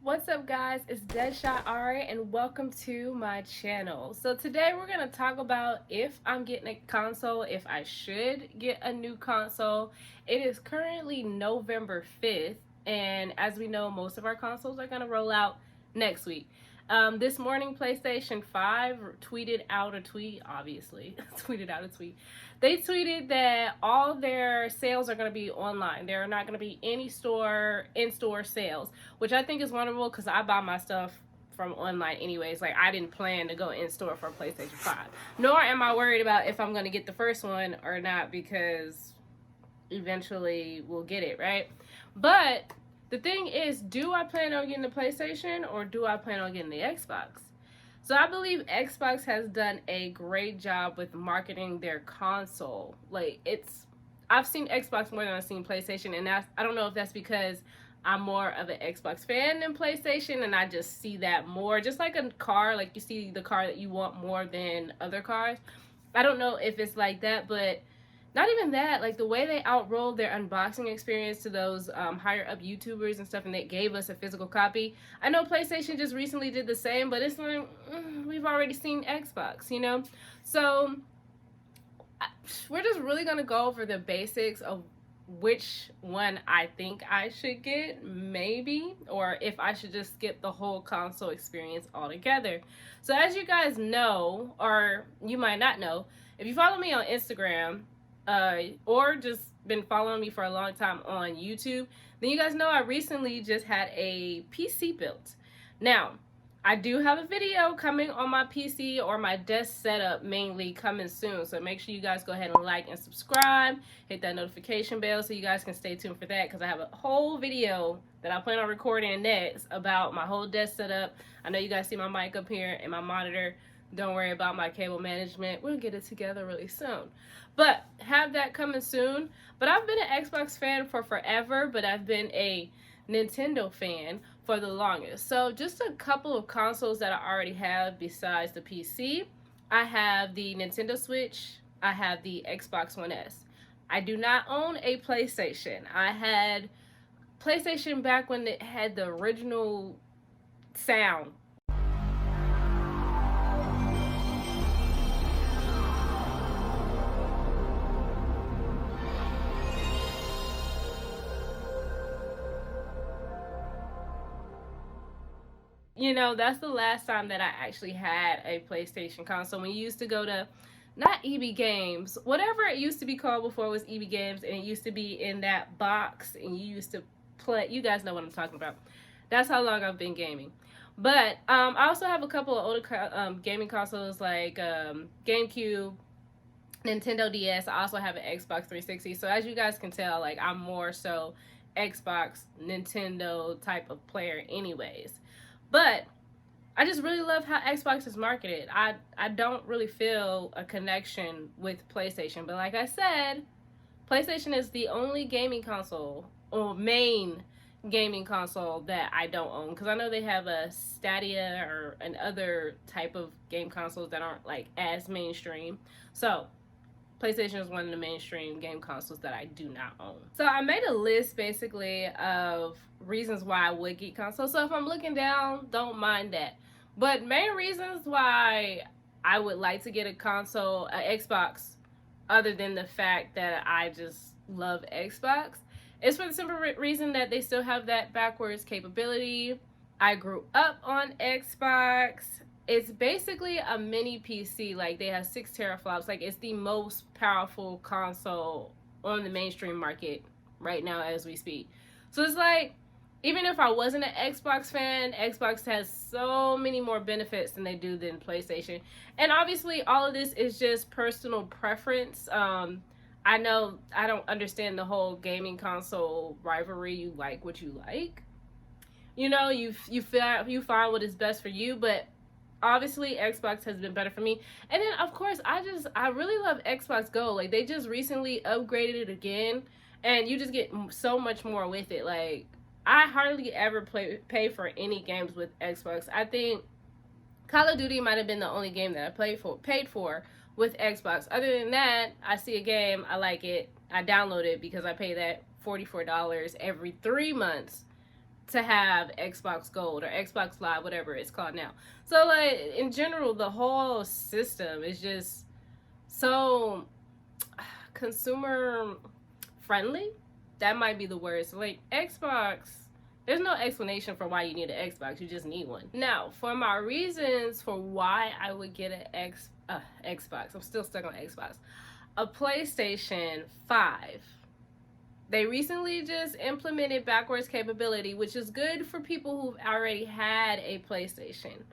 What's up, guys? It's Deadshot Ari and welcome to my channel. So today we're going to talk about if I'm getting a console, if I should get a new console. It is currently November 5th, and as we know, most of our consoles are going to roll out next week. This morning, PlayStation 5 tweeted out a tweet, obviously, tweeted out a tweet. They tweeted that all their sales are going to be online. There are not going to be any in-store sales, which I think is wonderful because I buy my stuff from online anyways. Like, I didn't plan to go in-store for PlayStation 5. Nor am I worried about if I'm going to get the first one or not, because eventually we'll get it, right? But the thing is, do I plan on getting the PlayStation or do I plan on getting the Xbox? So I believe Xbox has done a great job with marketing their console. I've seen Xbox more than I've seen PlayStation, and I don't know if that's because I'm more of an Xbox fan than PlayStation, and I just see that more. Just like a car, like you see the car that you want more than other cars. I don't know if it's like that, but not even that, like the way they outrolled their unboxing experience to those higher up YouTubers and stuff, and they gave us a physical copy. I know PlayStation just recently did the same, but it's like, we've already seen Xbox, you know? So we're just really going to go over the basics of which one I think I should get, maybe, or if I should just skip the whole console experience altogether. So as you guys know, or you might not know, if you follow me on Instagram, or just been following me for a long time on YouTube, then you guys know I recently just had a PC built. Now, I do have a video coming on my PC or my desk setup mainly coming soon. So make sure you guys go ahead and like and subscribe. Hit that notification bell so you guys can stay tuned for that, because I have a whole video that I plan on recording next about my whole desk setup. I know you guys see my mic up here and my monitor. Don't worry about my cable management. We'll get it together really soon. But have that coming soon. But I've been an Xbox fan for forever, but I've been a Nintendo fan for the longest. So just a couple of consoles that I already have besides the PC. I have the Nintendo Switch. I have the Xbox One S. I do not own a PlayStation. I had PlayStation back when it had the original sound. You know, that's the last time that I actually had a PlayStation console. When you used to go to, not EB Games, whatever it used to be called before it was EB Games, and it used to be in that box, and you used to play. You guys know what I'm talking about. That's how long I've been gaming. But I also have a couple of older gaming consoles like GameCube, Nintendo DS. I also have an Xbox 360. So as you guys can tell, like, I'm more so Xbox, Nintendo type of player anyways. But I just really love how Xbox is marketed. I don't really feel a connection with PlayStation. But like I said, PlayStation is the only gaming console, or main gaming console, that I don't own. Because I know they have a Stadia or an other type of game consoles that aren't like as mainstream. So PlayStation is one of the mainstream game consoles that I do not own. So I made a list basically of reasons why I would get consoles. So if I'm looking down, don't mind that. But main reasons why I would like to get a console, an Xbox, other than the fact that I just love Xbox, is for the simple reason that they still have that backwards capability. I grew up on Xbox. It's basically a mini PC. Like, they have 6 teraflops. Like, it's the most powerful console on the mainstream market right now as we speak. So it's like, even if I wasn't an Xbox fan, Xbox has so many more benefits than they do than PlayStation. And obviously all of this is just personal preference. I know I don't understand the whole gaming console rivalry. You like what you like. You know, you find what is best for you, but obviously Xbox has been better for me. And then of course I really love Xbox Go. Like, they just recently upgraded it again, and you just get so much more with it. Like, I hardly ever pay for any games with Xbox. I think Call of Duty might have been the only game that I paid for with Xbox. Other than that, I see a game, I like it, I download it because I pay that $44 every 3 months to have Xbox Gold or Xbox Live, whatever it's called now. So like in general, the whole system is just so consumer friendly. That might be the word. So like Xbox, there's no explanation for why you need an Xbox. You just need one. Now, for my reasons for why I would get an Xbox, I'm still stuck on Xbox. A PlayStation 5. They recently just implemented backwards capability, which is good for people who've already had a PlayStation.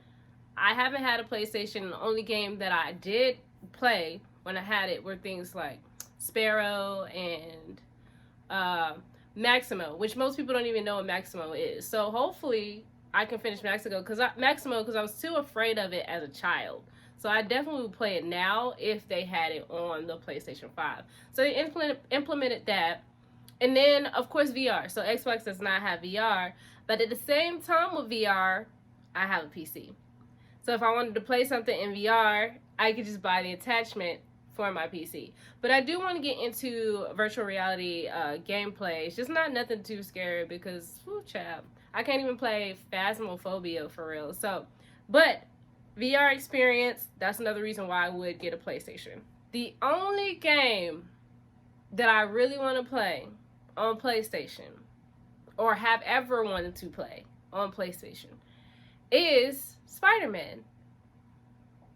I haven't had a PlayStation. The only game that I did play when I had it were things like Sparrow and Maximo, which most people don't even know what Maximo is. So hopefully I can finish Maximo because I was too afraid of it as a child. So I definitely would play it now if they had it on the PlayStation 5. So they implemented that. And then, of course, VR. So Xbox does not have VR. But at the same time with VR, I have a PC. So if I wanted to play something in VR, I could just buy the attachment for my PC. But I do want to get into virtual reality gameplay. It's just not nothing too scary because, whoo, child, I can't even play Phasmophobia for real. So, but VR experience, that's another reason why I would get a PlayStation. The only game that I really want to play on PlayStation, or have ever wanted to play on PlayStation, is Spider-Man.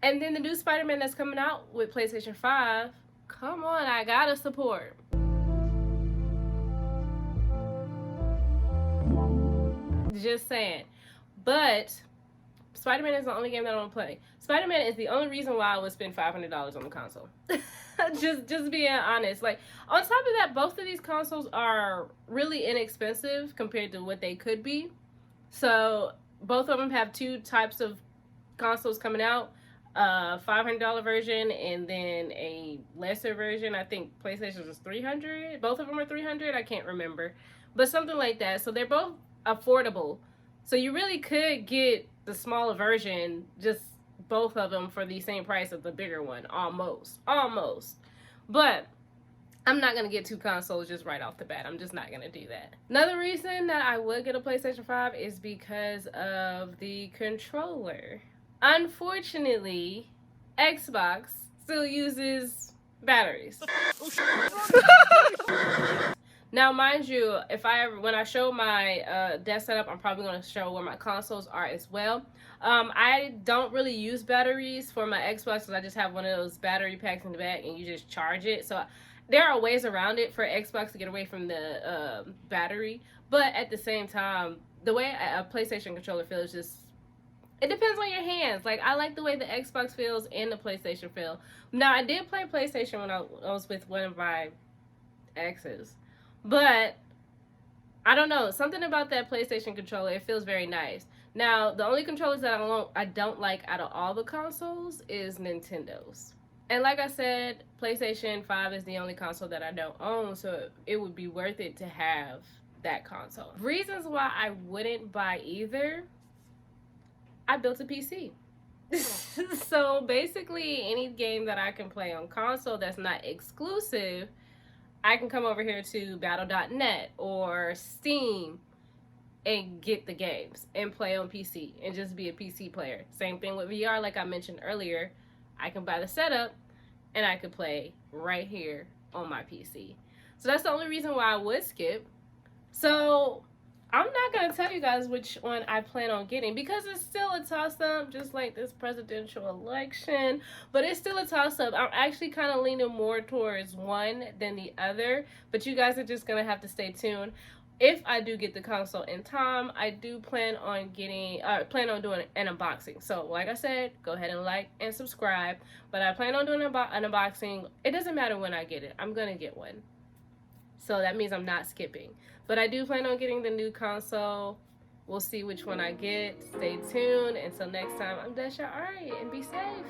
And then the new Spider-Man that's coming out with PlayStation 5, come on, I gotta support. Just saying. But Spider-Man is the only game that I want to play. Spider-Man is the only reason why I would spend $500 on the console. just being honest. Like, on top of that, both of these consoles are really inexpensive compared to what they could be. So both of them have two types of consoles coming out. $500 version and then a lesser version. I think PlayStation was $300. Both of them are $300. I can't remember, but something like that. So they're both affordable. So you really could get the smaller version, just both of them for the same price of the bigger one, almost. But I'm not gonna get two consoles just right off the bat. I'm just not gonna do that. Another reason that I would get a PlayStation 5 is because of the controller. Unfortunately, Xbox still uses batteries. Now, mind you, when I show my desk setup, I'm probably going to show where my consoles are as well. I don't really use batteries for my Xbox because I just have one of those battery packs in the back and you just charge it. So there are ways around it for Xbox to get away from the battery. But at the same time, the way a PlayStation controller feels just, it depends on your hands. Like, I like the way the Xbox feels and the PlayStation feel. Now, I did play PlayStation when I was with one of my exes. But, I don't know. Something about that PlayStation controller, it feels very nice. Now, the only controllers that I don't like out of all the consoles is Nintendo's. And like I said, PlayStation 5 is the only console that I don't own, so it would be worth it to have that console. Reasons why I wouldn't buy either: I built a PC. So basically, any game that I can play on console that's not exclusive, I can come over here to battle.net or Steam and get the games and play on PC and just be a PC player. Same thing with VR, like I mentioned earlier. I can buy the setup and I could play right here on my PC. So that's the only reason why I would skip. So I'm not going to tell you guys which one I plan on getting because it's still a toss-up, just like this presidential election. But it's still a toss-up. I'm actually kind of leaning more towards one than the other. But you guys are just going to have to stay tuned. If I do get the console in time, I do plan on doing an unboxing. So like I said, go ahead and like and subscribe. But I plan on doing an unboxing. It doesn't matter when I get it. I'm going to get one. So that means I'm not skipping. But I do plan on getting the new console. We'll see which one I get. Stay tuned. Until next time, I'm Desha Ari, and be safe.